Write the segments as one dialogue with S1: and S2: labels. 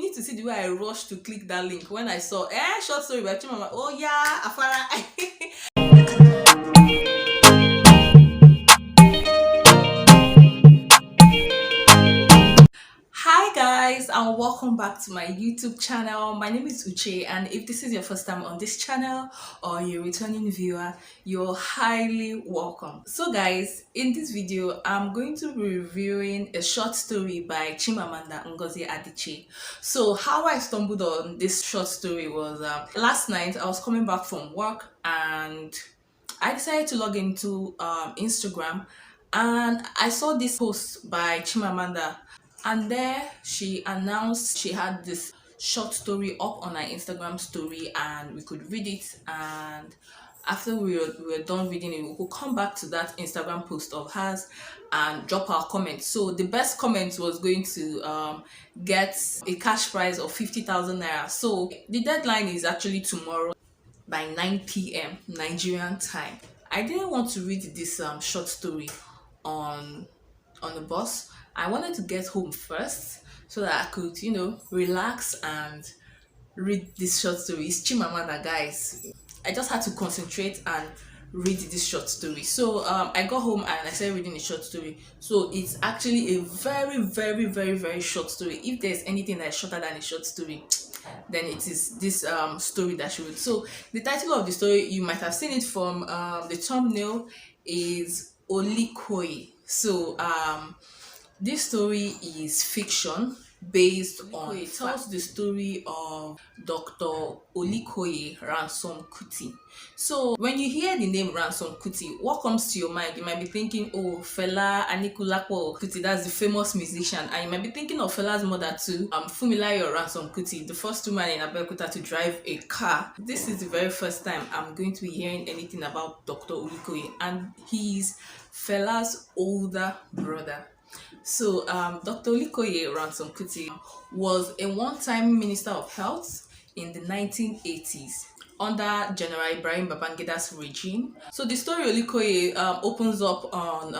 S1: you need to see the way I rushed to click that link when I saw short story by Chimamanda. Oh yeah, Afara. Hi guys, and welcome back to my YouTube channel. My name is Uche, and if this is your first time on this channel or you're a returning viewer, you're highly welcome. So guys, in this video I'm going to be reviewing a short story by Chimamanda Ngozi Adichie. So how I stumbled on this short story was last night I was coming back from work and I decided to log into Instagram, and I saw this post by Chimamanda, and there she announced she had this short story up on her Instagram story and we could read it, and after we were done reading it, we could come back to that Instagram post of hers and drop our comments. So the best comment was going to get a cash prize of 50,000 naira. So the deadline is actually tomorrow by 9 p.m. Nigerian time. I didn't want to read this short story on the bus. I wanted to get home first so that I could, relax and read this short story. It's Chimamanda, guys. I just had to concentrate and read this short story. So I got home and I started reading the short story. So it's actually a very, very, very, very short story. If there's anything that is shorter than a short story, then it is this story that she wrote. So the title of the story, you might have seen it from the thumbnail, is Olikoye. So this story is fiction based on, it tells the story of Dr. Olikoye Ransome-Kuti. So when you hear the name Ransome-Kuti, what comes to your mind? You might be thinking, oh, Fela Anikulapo Kuti, that's the famous musician, and you might be thinking of Fela's mother too, Fumilayo Ransome-Kuti, the first woman in Abeokuta to drive a car. This is the very first time I'm going to be hearing anything about Dr. Olikoye, and he's Fela's older brother. So Dr. Olikoye Ransome-Kuti was a one-time Minister of Health in the 1980s under General Ibrahim Babangida's regime. So the story Olikoye opens up on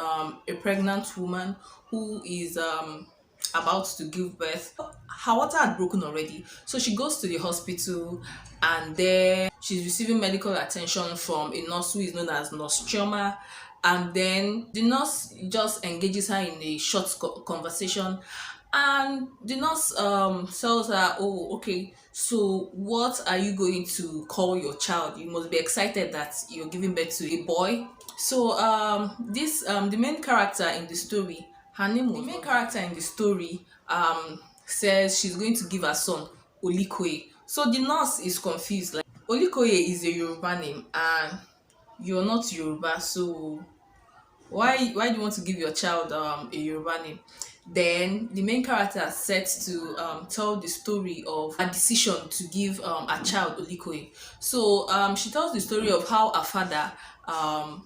S1: a pregnant woman who is about to give birth. Her water had broken already, so she goes to the hospital, and there she's receiving medical attention from a nurse who is known as Nurse Chioma. And then the nurse just engages her in a short conversation, and the nurse tells her, oh, okay, so what are you going to call your child? You must be excited that you're giving birth to a boy. So the main character in the story, her name was, the main character in the story says she's going to give her son Olikoye. So the nurse is confused, like, Olikoye is a Yoruba name and you're not Yoruba, so why do you want to give your child a Yoruba name? Then the main character is set to tell the story of a decision to give a child Olikoye. So she tells the story of how her father,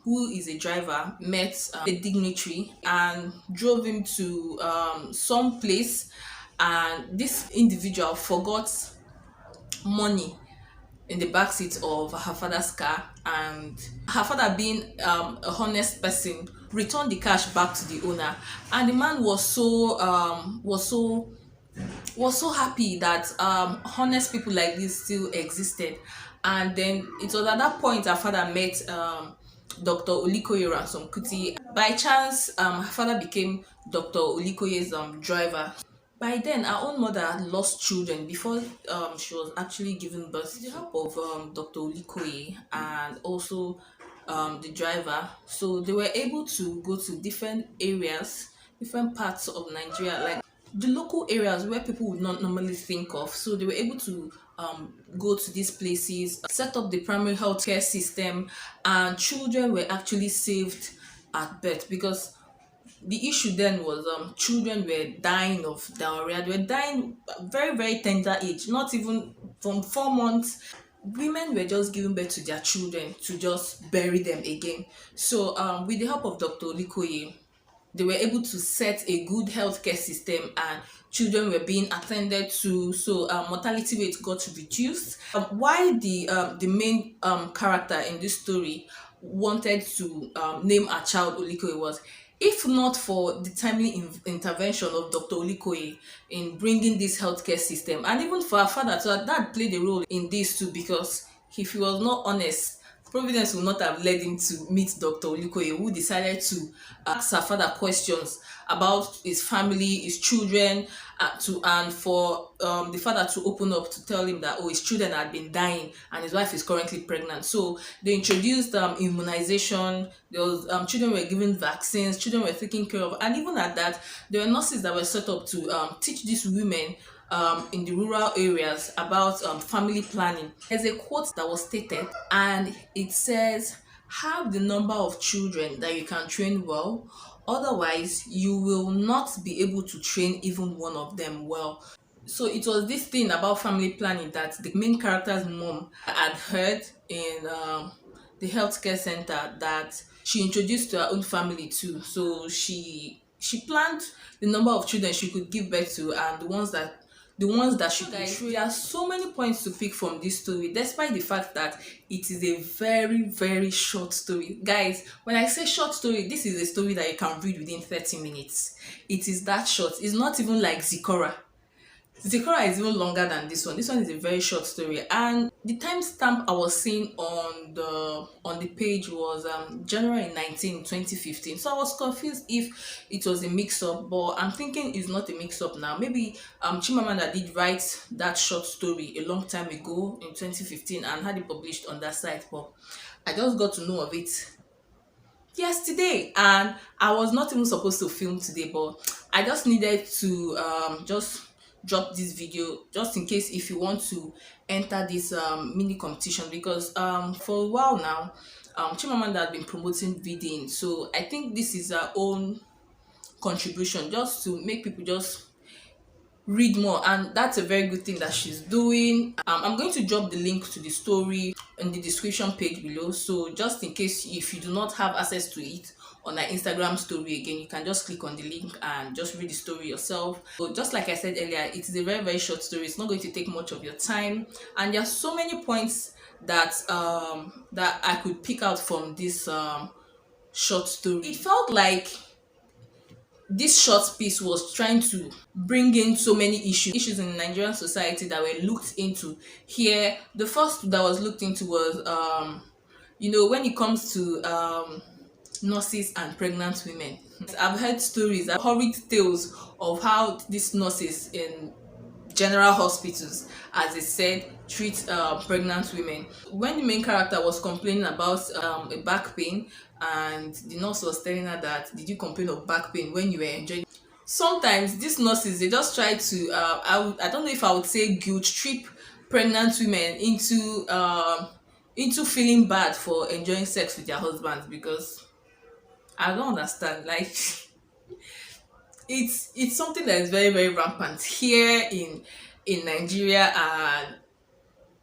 S1: who is a driver, met a dignitary and drove him to some place, and this individual forgot money in the backseat of her father's car, and her father, being a honest person, returned the cash back to the owner, and the man was so happy that honest people like this still existed. And then it was at that point her father met Dr. Olikoye Ransome-Kuti. By chance, her father became Dr. Olikoye's driver. By then, our own mother had lost children before she was actually given birth. With the help of Dr. Olikoye and also the driver, so they were able to go to different areas, different parts of Nigeria, like the local areas where people would not normally think of. So they were able to go to these places, set up the primary healthcare system, and children were actually saved at birth, because the issue then was children were dying of diarrhea. They were dying very, very tender age, not even from 4 months. Women were just giving birth to their children to just bury them again. So with the help of Dr. Olikoye, they were able to set a good healthcare system, and children were being attended to, so mortality rate got reduced. Why the main character in this story wanted to name a child Olikoye was, If not for the timely intervention of Dr. Olikoye in bringing this healthcare system, and even for her father, so her dad played a role in this too, because if he was not honest, Providence would not have led him to meet Dr. Olikoye, who decided to ask her father questions about his family, his children, and for the father to open up to tell him that, oh, his children had been dying and his wife is currently pregnant. So they introduced immunization. There was children were given vaccines, children were taken care of, and even at that, there were nurses that were set up to teach these women in the rural areas about family planning. There's a quote that was stated, and it says, have the number of children that you can train well, otherwise, you will not be able to train even one of them well. So it was this thing about family planning that the main character's mom had heard in the healthcare center that she introduced to her own family too. So she planned the number of children she could give birth to, and the ones that she could train. There are so many points to pick from this story, despite the fact that it is a very, very short story. Guys, when I say short story, this is a story that you can read within 30 minutes. It is that short. It's not even like Zikora. Zikora is even longer than this one. This one is a very short story, and the timestamp I was seeing on the page was January 19, 2015. So I was confused if it was a mix-up, but I'm thinking it's not a mix-up now. Maybe Chimamanda did write that short story a long time ago in 2015 and had it published on that site, but I just got to know of it yesterday, and I was not even supposed to film today, but I just needed to just drop this video just in case if you want to enter this mini competition, because for a while now Chimamanda has been promoting reading, so I think this is her own contribution just to make people just read more, and that's a very good thing that she's doing. I'm going to drop the link to the story in the description page below, so just in case if you do not have access to it on our Instagram story again, you can just click on the link and just read the story yourself. So just like I said earlier, it is a very, very short story. It's not going to take much of your time, and there are so many points that that I could pick out from this short story. It felt like this short piece was trying to bring in so many issues in Nigerian society that were looked into here. The first that was looked into was when it comes to nurses and pregnant women. I've heard stories, horrid tales of how these nurses in general hospitals, as it said, treat pregnant women. When the main character was complaining about a back pain, and the nurse was telling her that, did you complain of back pain when you were enjoying? Sometimes these nurses, they just try to I don't know if I would say guilt trip pregnant women into feeling bad for enjoying sex with their husbands, because I don't understand, like it's something that is very, very rampant here in Nigeria. And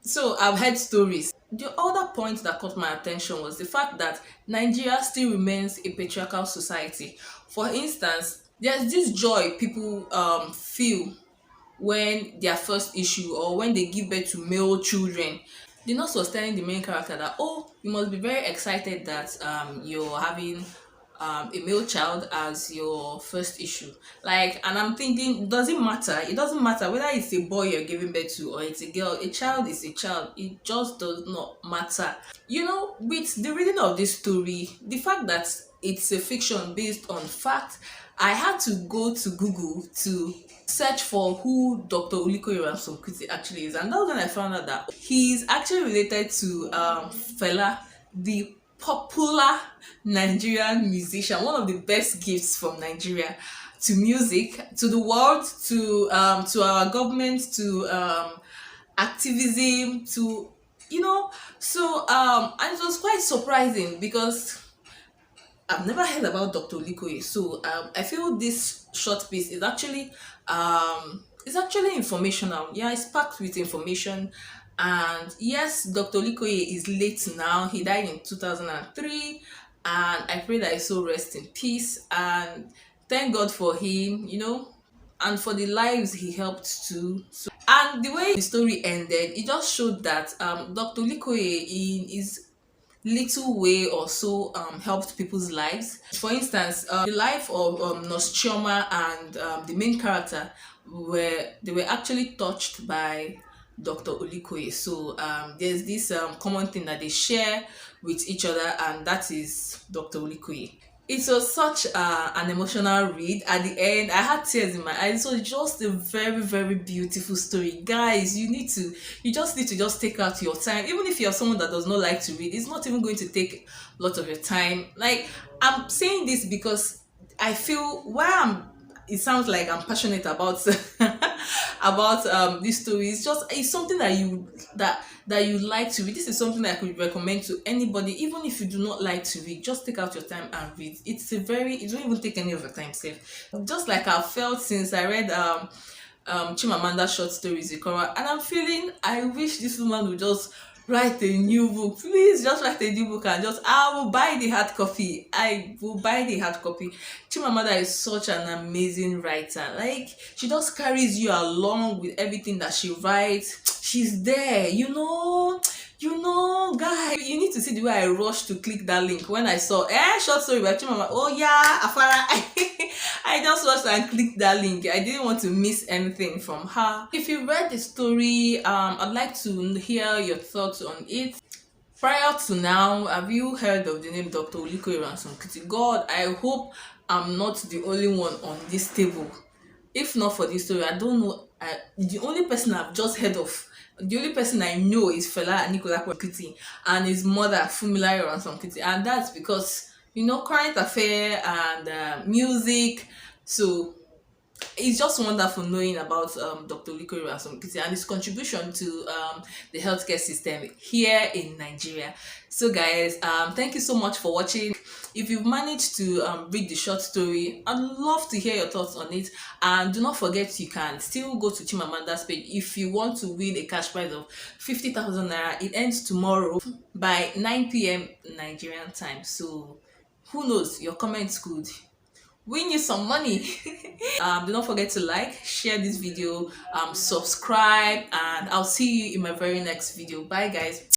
S1: so I've heard stories. The other point that caught my attention was the fact that Nigeria still remains a patriarchal society. For instance, there's this joy people feel when their first issue, or when they give birth to male children. The nurse was telling the main character that, oh, you must be very excited that you're having a male child as your first issue. Like, and I'm thinking, does it matter? It doesn't matter whether it's a boy you're giving birth to or it's a girl. A child is a child. It just does not matter. With the reading of this story, the fact that it's a fiction based on fact, I had to go to Google to search for who Dr. Olikoye Ransome-Kuti actually is, and that was when I found out that he's actually related to Fela, the popular Nigerian musician, one of the best gifts from Nigeria to music, to the world, to our government, to activism, to and it was quite surprising because I've never heard about Dr. Olikoye. So I feel this short piece is actually informational. Yeah, it's packed with information. And yes, Dr. Olikoye is late now. He died in 2003, and I pray that his soul rest in peace. And thank God for him, and for the lives he helped to. And the way the story ended, it just showed that Dr. Olikoye is little way or so helped people's lives. For instance, the life of Nurse Chioma and the main character were actually touched by Dr. Olikoye. So there's this common thing that they share with each other, and that is Dr. Olikoye. It was such an emotional read. At the end, I had tears in my eyes. So just a very, very beautiful story. Guys, you just need to just take out your time. Even if you're someone that does not like to read, it's not even going to take a lot of your time. Like, I'm saying this because I feel it sounds like I'm passionate about about this story. It's something that you like to read. This is something that I could recommend to anybody, even if you do not like to read. Just take out your time and read. It won't even take any of your time, safe. Just like I felt since I read Chimamanda short stories, Ikora, and I'm feeling I wish this woman would just write a new book. Please just write a new book and just I will buy the hard copy. I will buy the hard copy. Chimamanda is such an amazing writer. Like, she just carries you along with everything that she writes. She's there, guys. You need to see the way I rushed to click that link when I saw short story by Chimamanda. Oh yeah, Afara. I just watched and clicked that link. I didn't want to miss anything from her. If you read the story, I'd like to hear your thoughts on it. Prior to now, have you heard of the name Dr. Olikoye Ransome-Kuti? God, I hope I'm not the only one on this table. If not for this story, I don't know. The only person I've just heard of, the only person I know is Fela Anikulapo Kuti and his mother Funmilayo Ransome-Kuti, and that's because current affair and music. So it's just wonderful knowing about Dr. Olikoye Ransome-Kuti and his contribution to the healthcare system here in Nigeria. So guys, thank you so much for watching. If you've managed to read the short story, I'd love to hear your thoughts on it. And do not forget, you can still go to Chimamanda's page if you want to win a cash prize of 50,000 naira. It ends tomorrow by 9 p.m. Nigerian time. So who knows, your comments could win you some money. Do not forget to like, share this video, subscribe, and I'll see you in my very next video. Bye guys.